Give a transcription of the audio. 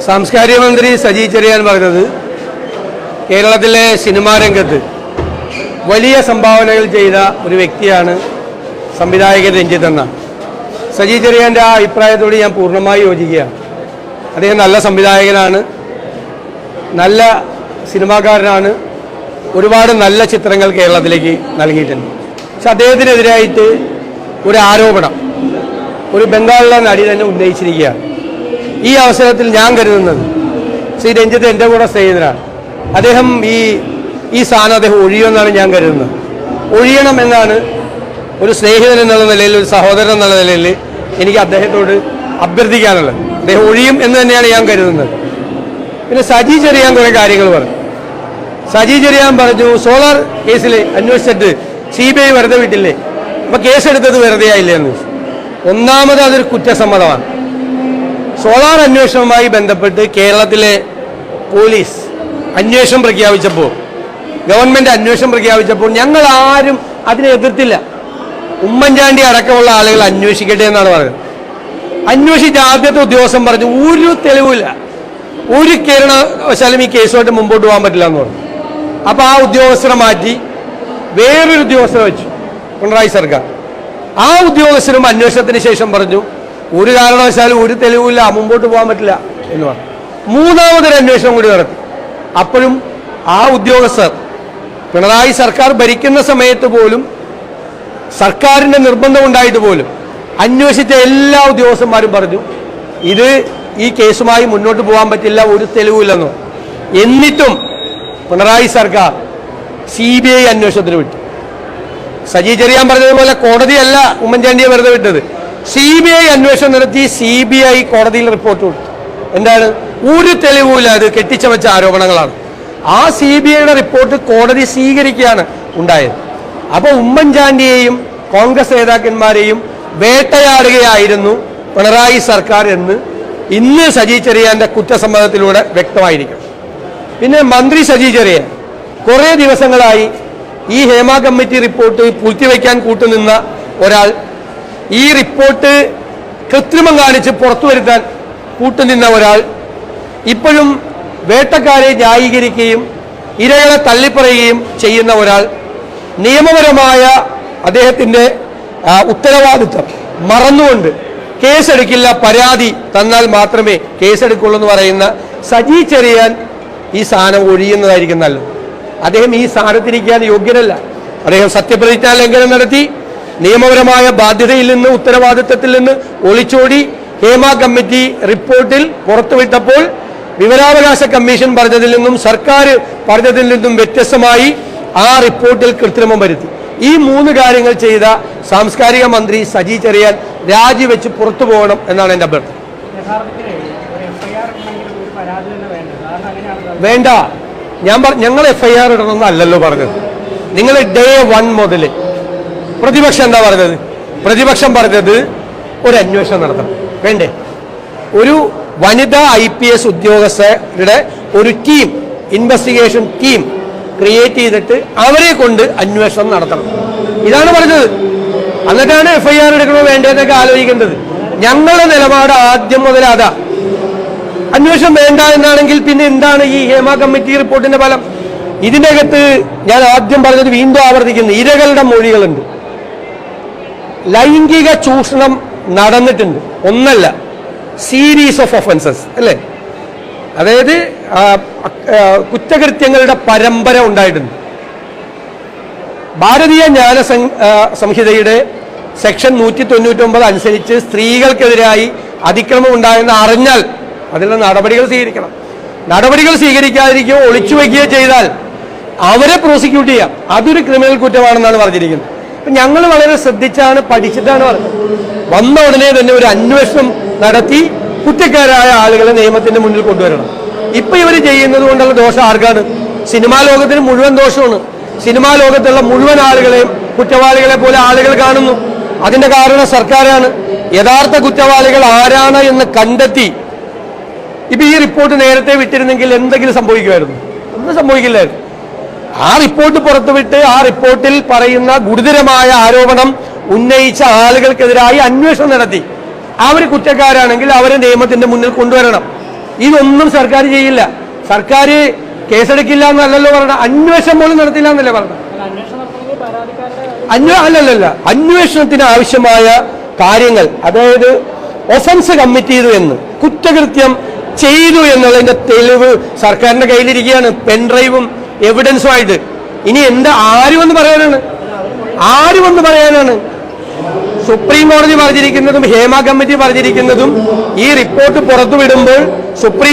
സാംസ്കാരിക മന്ത്രി സജി ചെറിയാൻ പറഞ്ഞത് കേരളത്തിലെ സിനിമാ രംഗത്ത് വലിയ സംഭാവനകൾ ചെയ്ത ഒരു വ്യക്തിയാണ് സംവിധായകൻ രഞ്ജിത്ത് എന്ന സജി ചെറിയാൻ്റെ ആ അഭിപ്രായത്തോട് ഞാൻ പൂർണ്ണമായി യോജിക്കുകയാണ്. അദ്ദേഹം നല്ല സംവിധായകനാണ്, നല്ല സിനിമാക്കാരനാണ്, ഒരുപാട് നല്ല ചിത്രങ്ങൾ കേരളത്തിലേക്ക് നൽകിയിട്ടുണ്ട്. പക്ഷെ അദ്ദേഹത്തിനെതിരായിട്ട് ഒരു ആരോപണം ഒരു ബംഗാളിലെ നടി തന്നെ ഉന്നയിച്ചിരിക്കുകയാണ്. ഈ അവസരത്തിൽ ഞാൻ കരുതുന്നത് ശ്രീ രഞ്ജിത്ത് എൻ്റെ കൂടെ സ്നേഹിതനാണ്. അദ്ദേഹം ഈ സ്ഥാനം അദ്ദേഹം ഒഴിയുമെന്നാണ് ഞാൻ കരുതുന്നത്. ഒഴിയണമെന്നാണ് ഒരു സ്നേഹിതൻ എന്നുള്ള നിലയിൽ, ഒരു സഹോദരൻ എന്നുള്ള നിലയിൽ എനിക്ക് അദ്ദേഹത്തോട് അഭ്യർത്ഥിക്കാനുള്ളത്. അദ്ദേഹം ഒഴിയും എന്ന് തന്നെയാണ് ഞാൻ കരുതുന്നത്. പിന്നെ സജി ചെറിയാൻ കുറേ കാര്യങ്ങൾ പറഞ്ഞു. സജി ചെറിയാൻ പറഞ്ഞു സോളാർ കേസിൽ അന്വേഷിച്ചിട്ട് CBI വെറുതെ വിട്ടില്ലേ, അപ്പം കേസെടുത്തത് വെറുതെ ആയില്ലേ എന്ന്. ഒന്നാമത് അതൊരു കുറ്റസമ്മതമാണ്. സോളാർ അന്വേഷണവുമായി ബന്ധപ്പെട്ട് കേരളത്തിലെ പോലീസ് അന്വേഷണം പ്രഖ്യാപിച്ചപ്പോൾ, ഗവൺമെൻറ് അന്വേഷണം പ്രഖ്യാപിച്ചപ്പോൾ ഞങ്ങൾ ആരും അതിനെ എതിർത്തില്ല. ഉമ്മൻചാണ്ടി അടക്കമുള്ള ആളുകൾ അന്വേഷിക്കട്ടെ എന്നാണ് പറഞ്ഞത്. അന്വേഷിച്ച ആദ്യത്തെ ഉദ്യോഗസ്ഥൻ പറഞ്ഞു ഒരു തെളിവില്ല, ഒരു കാരണവശാലും ഈ കേസുമായിട്ട് മുമ്പോട്ട് പോകാൻ പറ്റില്ല എന്ന് പറഞ്ഞു. അപ്പോൾ ആ ഉദ്യോഗസ്ഥരെ മാറ്റി വേറൊരു ഉദ്യോഗസ്ഥരെ വെച്ചു പിണറായി സർക്കാർ. ആ ഉദ്യോഗസ്ഥരും അന്വേഷണത്തിന് ശേഷം പറഞ്ഞു ഒരു കാരണവശാലും ഒരു തെളിവില്ല, മുമ്പോട്ട് പോകാൻ പറ്റില്ല എന്ന് പറഞ്ഞു. മൂന്നാമതൊരു അന്വേഷണം കൂടി നടത്തി. അപ്പോഴും ആ ഉദ്യോഗസ്ഥർ പിണറായി സർക്കാർ ഭരിക്കുന്ന സമയത്ത് പോലും, സർക്കാരിൻ്റെ നിർബന്ധം ഉണ്ടായിട്ട് പോലും അന്വേഷിച്ച എല്ലാ ഉദ്യോഗസ്ഥന്മാരും പറഞ്ഞു ഈ കേസുമായി മുന്നോട്ട് പോകാൻ പറ്റില്ല, ഒരു തെളിവില്ലെന്നോ. എന്നിട്ടും പിണറായി സർക്കാർ CBI അന്വേഷണത്തിന് വിട്ടു. സജി ചെറിയാൻ പറഞ്ഞതുപോലെ കോടതിയല്ല ഉമ്മൻചാണ്ടിയെ വെറുതെ വിട്ടത്. CBI അന്വേഷണം നടത്തി CBI കോടതിയിൽ റിപ്പോർട്ട് കൊടുത്തു. എന്താണ്? ഒരു തെളിവുമില്ല, അത് കെട്ടിച്ചമച്ച ആരോപണങ്ങളാണ്. ആ CBIയുടെ റിപ്പോർട്ട് കോടതി സ്വീകരിക്കുകയാണ് ഉണ്ടായത്. അപ്പോൾ ഉമ്മൻചാണ്ടിയെയും കോൺഗ്രസ് നേതാക്കന്മാരെയും വേട്ടയാടുകയായിരുന്നു പിണറായി സർക്കാർ എന്ന് ഇന്ന് സജി ചെറിയാൻ്റെ കുറ്റസമ്മതത്തിലൂടെ വ്യക്തമായിരിക്കും. പിന്നെ മന്ത്രി സജി ചെറിയാൻ കുറേ ദിവസങ്ങളായി ഈ ഹേമ കമ്മിറ്റി റിപ്പോർട്ട് പൂഴ്ത്തിവെക്കാൻ കൂട്ടുനിന്ന ഒരാൾ, ഈ റിപ്പോർട്ട് കൃത്രിമം കാണിച്ച് പുറത്തു വരുത്താൻ കൂട്ടുനിന്ന ഒരാൾ, ഇപ്പോഴും വേട്ടക്കാരെ ന്യായീകരിക്കുകയും ഇരകളെ തള്ളിപ്പറയുകയും ചെയ്യുന്ന ഒരാൾ, നിയമപരമായ അദ്ദേഹത്തിൻ്റെ ഉത്തരവാദിത്വം മറന്നുകൊണ്ട് കേസെടുക്കില്ല, പരാതി തന്നാൽ മാത്രമേ കേസെടുക്കുള്ളൂ എന്ന് പറയുന്ന സജി ചെറിയാൻ ഈ സ്ഥാനം ഒഴിയുന്നതായിരിക്കും നല്ലത്. അദ്ദേഹം ഈ സ്ഥാനത്തിരിക്കാൻ യോഗ്യനല്ല. അദ്ദേഹം സത്യപ്രതിജ്ഞാ ലംഘനം നടത്തി, നിയമപരമായ ബാധ്യതയിൽ നിന്ന്, ഉത്തരവാദിത്വത്തിൽ നിന്ന് ഒളിച്ചോടി. ഹേമ കമ്മിറ്റി റിപ്പോർട്ടിൽ പുറത്തുവിട്ടപ്പോൾ വിവരാവകാശ കമ്മീഷൻ പറഞ്ഞതിൽ നിന്നും സർക്കാർ പറഞ്ഞതിൽ നിന്നും വ്യത്യസ്തമായി ആ റിപ്പോർട്ടിൽ കൃത്രിമം വരുത്തി. ഈ 3 കാര്യങ്ങൾ ചെയ്ത സാംസ്കാരിക മന്ത്രി സജി ചെറിയാൻ രാജിവെച്ച് പുറത്തു പോകണം എന്നാണ് എൻ്റെ അഭ്യർത്ഥന. വേണ്ട, ഞങ്ങൾ FIR ഇടണമെന്നല്ലല്ലോ പറഞ്ഞത്. നിങ്ങൾ day 1 മുതൽ പ്രതിപക്ഷം എന്താ പറഞ്ഞത്? പ്രതിപക്ഷം പറഞ്ഞത് ഒരു അന്വേഷണം നടത്തണം. വേണ്ടേ? ഒരു വനിതാ IPS ഉദ്യോഗസ്ഥരുടെ ഒരു ടീം, ഇൻവെസ്റ്റിഗേഷൻ ടീം ക്രിയേറ്റ് ചെയ്തിട്ട് അവരെ കൊണ്ട് അന്വേഷണം നടത്തണം. ഇതാണ് പറഞ്ഞത്. എന്നിട്ടാണ് FIR എടുക്കണോ വേണ്ടതെന്നൊക്കെ ആലോചിക്കേണ്ടത്. ഞങ്ങളുടെ നിലപാട് ആദ്യം മുതൽ അതാ. അന്വേഷണം വേണ്ട എന്നാണെങ്കിൽ പിന്നെ എന്താണ് ഈ ഹേമ കമ്മിറ്റി റിപ്പോർട്ടിന്റെ ഫലം? ഇതിനകത്ത് ഞാൻ ആദ്യം പറഞ്ഞത് വീണ്ടും ആവർത്തിക്കുന്നു, ഇരകളുടെ മൊഴികളുണ്ട്. ലൈംഗിക ചൂഷണം നടന്നിട്ടുണ്ട്, ഒന്നല്ല, സീരീസ് ഓഫ് ഒഫൻസസ് അല്ലേ? അതായത് കുറ്റകൃത്യങ്ങളുടെ പരമ്പര ഉണ്ടായിട്ടുണ്ട്. ഭാരതീയ ന്യായ സംഹിതയുടെ സെക്ഷൻ 199 അനുസരിച്ച് സ്ത്രീകൾക്കെതിരായി അതിക്രമം ഉണ്ടായെന്ന് അറിഞ്ഞാൽ അതിലുള്ള നടപടികൾ സ്വീകരിക്കണം. നടപടികൾ സ്വീകരിക്കാതിരിക്കുകയോ ഒളിച്ചു വയ്ക്കുകയോ ചെയ്താൽ അവരെ പ്രോസിക്യൂട്ട് ചെയ്യാം. അതൊരു ക്രിമിനൽ കുറ്റമാണെന്നാണ് പറഞ്ഞിരിക്കുന്നത്. അപ്പം ഞങ്ങൾ വളരെ ശ്രദ്ധിച്ചാണ്, പഠിച്ചിട്ടാണ് പറഞ്ഞത്. വന്ന ഉടനെ തന്നെ ഒരു അന്വേഷണം നടത്തി കുറ്റക്കാരായ ആളുകളെ നിയമത്തിന്റെ മുന്നിൽ കൊണ്ടുവരണം. ഇപ്പൊ ഇവർ ചെയ്യുന്നത് കൊണ്ടുള്ള ദോഷം ആർക്കാണ്? സിനിമാ ലോകത്തിന് മുഴുവൻ ദോഷമാണ്. സിനിമാ ലോകത്തുള്ള മുഴുവൻ ആളുകളെയും കുറ്റവാളികളെ പോലെ ആളുകൾ കാണുന്നു. അതിന്റെ കാരണം സർക്കാരാണ്. യഥാർത്ഥ കുറ്റവാളികൾ ആരാണ് എന്ന് കണ്ടെത്തി ഇപ്പൊ ഈ റിപ്പോർട്ട് നേരത്തെ വിട്ടിരുന്നെങ്കിൽ എന്തെങ്കിലും സംഭവിക്കുമായിരുന്നു? ഒന്നും സംഭവിക്കില്ലായിരുന്നു. ആ റിപ്പോർട്ട് പുറത്തുവിട്ട് ആ റിപ്പോർട്ടിൽ പറയുന്ന ഗുരുതരമായ ആരോപണം ഉന്നയിച്ച ആളുകൾക്കെതിരായി അന്വേഷണം നടത്തി അവർ കുറ്റക്കാരാണെങ്കിൽ അവരെ നിയമത്തിന്റെ മുന്നിൽ കൊണ്ടുവരണം. ഇതൊന്നും സർക്കാർ ചെയ്യില്ല. സർക്കാർ കേസെടുക്കില്ല എന്നല്ലല്ലോ പറഞ്ഞത്, അന്വേഷണം പോലും നടത്തില്ല എന്നല്ലേ പറഞ്ഞത്. അല്ലല്ല, അന്വേഷണത്തിന് ആവശ്യമായ കാര്യങ്ങൾ, അതായത് ഒഫൻസ് കമ്മിറ്റ് ചെയ്തു എന്ന്, കുറ്റകൃത്യം ചെയ്തു എന്നുള്ളതിന്റെ തെളിവ് സർക്കാരിന്റെ കയ്യിലിരിക്കുകയാണ്, പെൻഡ്രൈവും എവിഡൻസും ആയിട്ട്. ഇനി എന്താ ആര് വന്ന് പറയാനാണ്? സുപ്രീം കോടതി പറഞ്ഞിരിക്കുന്നതും ഹേമ കമ്മിറ്റി പറഞ്ഞിരിക്കുന്നതും ഈ റിപ്പോർട്ട് പുറത്തുവിടുമ്പോൾ സുപ്രീം